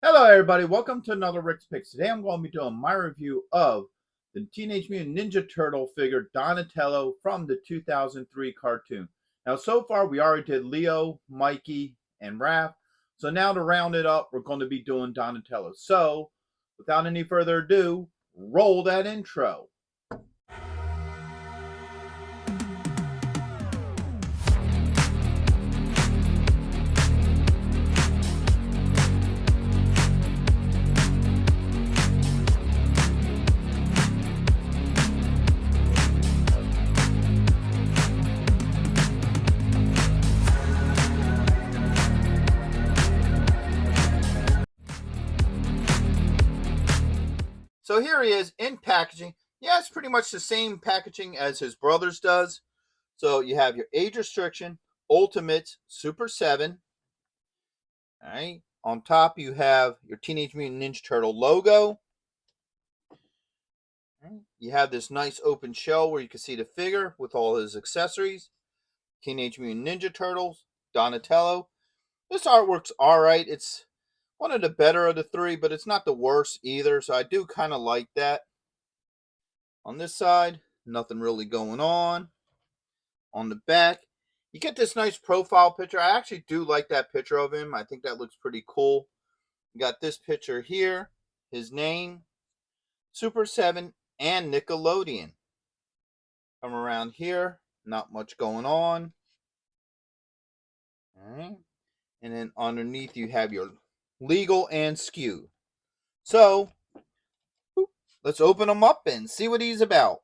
Hello everybody, welcome to another Rick's Picks. Today I'm going to be doing my review of the Teenage Mutant Ninja Turtle figure Donatello from the 2003 cartoon. Now so far we already did Leo, Mikey, and Raph. So now to round it up, we're going to be doing Donatello. So without any further ado, roll that intro. So here he is in packaging. Yeah, it's pretty much the same packaging as his brother's does. So you have your age restriction, Ultimate, Super 7. All right. On top, you have your Teenage Mutant Ninja Turtle logo. You have this nice open shell where you can see the figure with all his accessories. Teenage Mutant Ninja Turtles, Donatello. This artwork's alright. It's one of the better of the three, but it's not the worst either, so I do kind of like that. On this side, nothing really going on. On the back, you get this nice profile picture. I actually do like that picture of him. I think that looks pretty cool. You got this picture here, his name, Super 7, and Nickelodeon. Come around here, not much going on. All right. And then underneath you have your legal and skew. So let's open him up and see what he's about.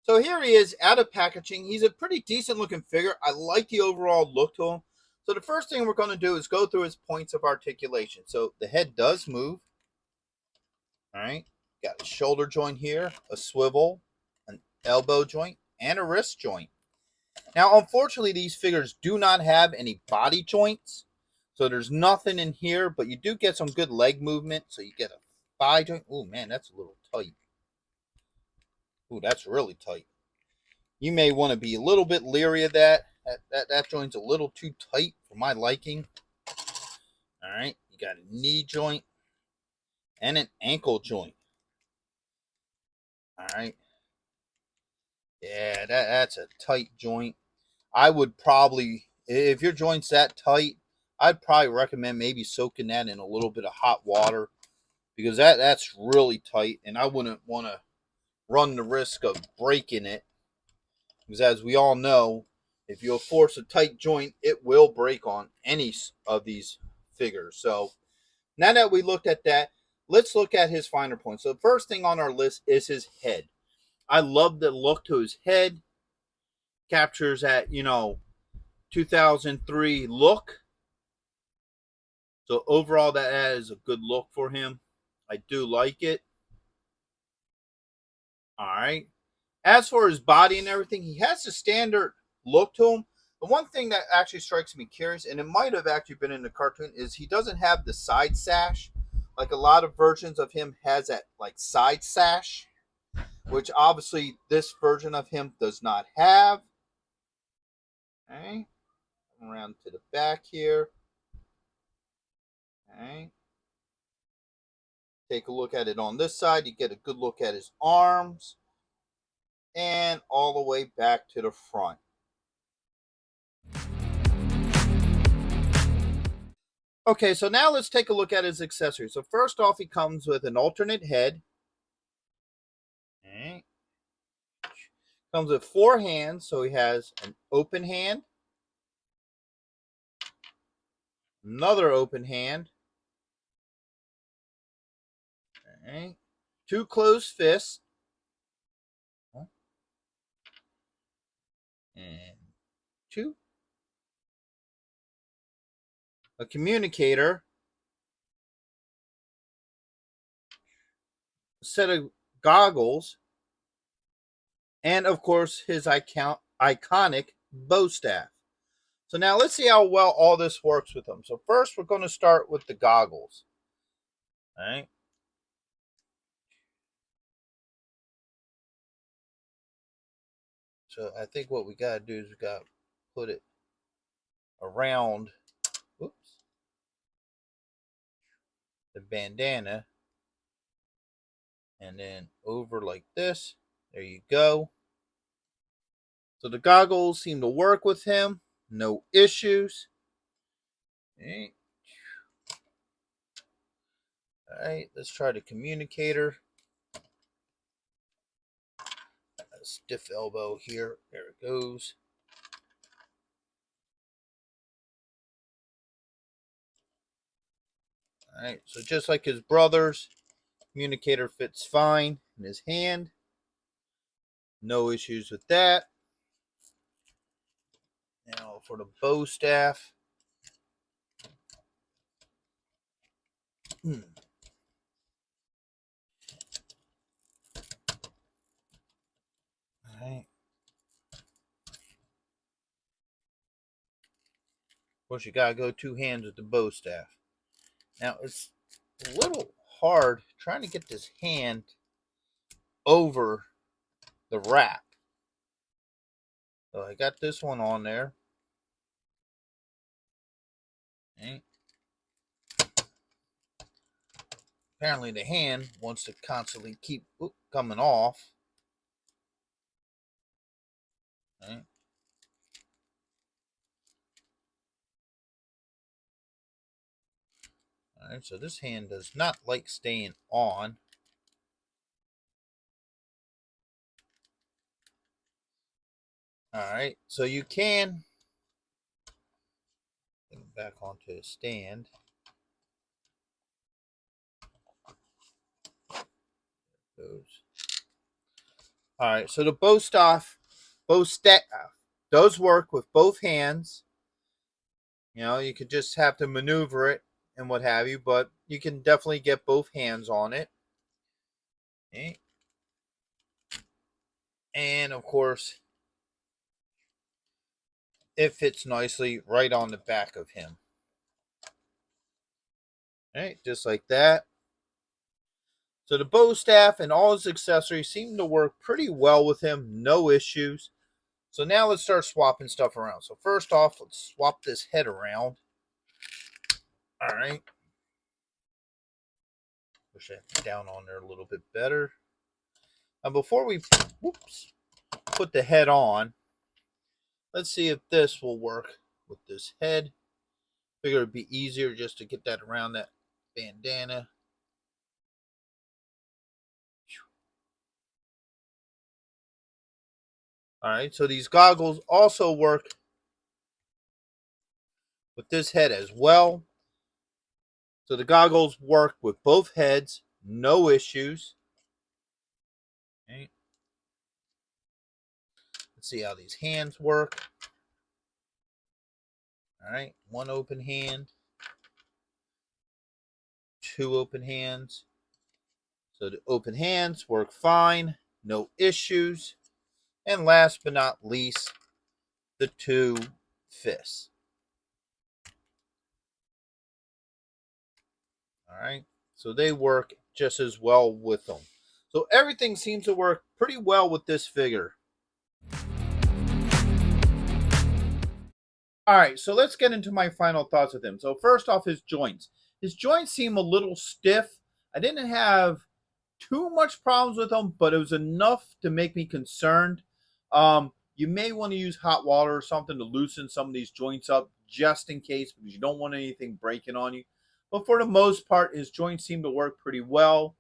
So here he is out of packaging. He's a pretty decent looking figure. I like the overall look to him. So the first thing we're going to do is go through his points of articulation. So the head does move. All right. Got a shoulder joint here, a swivel, an elbow joint, and a wrist joint. Now, unfortunately, these figures do not have any body joints. So there's nothing in here, but you do get some good leg movement. So you get a thigh joint. Oh, man, that's a little tight. Ooh, that's really tight. You may want to be a little bit leery of that. That joint's a little too tight for my liking. All right, you got a knee joint and an ankle joint. All right. Yeah, that's a tight joint. I would probably, if your joint's that tight, I'd probably recommend maybe soaking that in a little bit of hot water because that's really tight, and I wouldn't want to run the risk of breaking it because, as we all know, if you force a tight joint, it will break on any of these figures. So now that we looked at that, let's look at his finer points. So the first thing on our list is his head. I love the look to his head. Captures that, 2003 look. So overall, that is a good look for him. I do like it. All right. As for his body and everything, he has a standard look to him. The one thing that actually strikes me curious, and it might have actually been in the cartoon, is he doesn't have the side sash. Like a lot of versions of him has that like side sash, which obviously this version of him does not have. Okay. Around to the back here. Okay. Take a look at it on this side. You get a good look at his arms. And all the way back to the front. Okay, so now let's take a look at his accessories. So first off, he comes with an alternate head. Okay. Comes with 4 hands, so he has an open hand, another open hand, okay, 2 closed fists, and 2, a communicator, a set of goggles, and of course his iconic bow staff. So now let's see how well all this works with him. So first we're going to start with the goggles. All right. So I think what we got to do is we got to put it around, oops, the bandana, and then over like this. There you go. So the goggles seem to work with him. No issues. Okay. All right, let's try the communicator. A stiff elbow here. There it goes. All right, so just like his brothers, communicator fits fine in his hand. No issues with that. Now for the bow staff. All right. Of course, you gotta go two hands with the bow staff. Now it's a little hard trying to get this hand over the wrap. So I got this one on there. Okay. Apparently the hand wants to constantly keep coming off. Okay. Alright, so this hand does not like staying on. Alright, so you can get it back onto a stand. Goes. Alright, so the bow staff does work with both hands. You know, you could just have to maneuver it and what have you, but you can definitely get both hands on it. Okay. And of course, it fits nicely right on the back of him. All right, just like that. So the bow staff and all his accessories seem to work pretty well with him. No issues. So now let's start swapping stuff around. So first off, let's swap this head around. All right. Push that down on there a little bit better. Now before we put the head on, let's see if this will work with this head. Figure it'd be easier just to get that around that bandana. All right, so these goggles also work with this head as well. So the goggles work with both heads, no issues. Okay. Let's see how these hands work. All right, one open hand, two open hands. So the open hands work fine, no issues. And last but not least, the two fists. All right, so they work just as well with them. So everything seems to work pretty well with this figure. All right, so let's get into my final thoughts with him. So first off, his joints. His joints seem a little stiff. I didn't have too much problems with them, but it was enough to make me concerned. You may want to use hot water or something to loosen some of these joints up just in case, because you don't want anything breaking on you. But for the most part, his joints seem to work pretty well.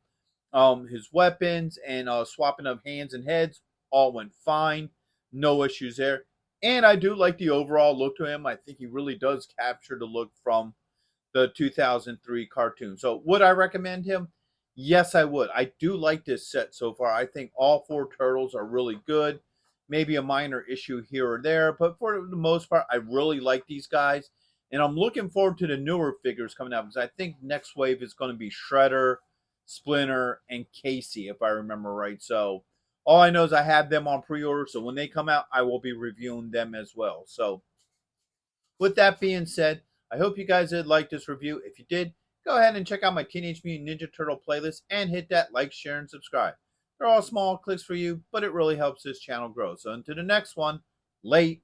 His weapons and swapping of hands and heads all went fine. No issues there. And I do like the overall look to him. I think he really does capture the look from the 2003 cartoon. So would I recommend him? Yes, I would. I do like this set so far. I think all four turtles are really good. Maybe a minor issue here or there, but for the most part, I really like these guys. And I'm looking forward to the newer figures coming out because I think next wave is going to be Shredder, Splinter, and Casey, if I remember right. So all I know is I have them on pre-order. So when they come out, I will be reviewing them as well. So with that being said, I hope you guys did like this review. If you did, go ahead and check out my Teenage Mutant Ninja Turtle playlist and hit that like, share, and subscribe. They're all small clicks for you, but it really helps this channel grow. So until the next one, late.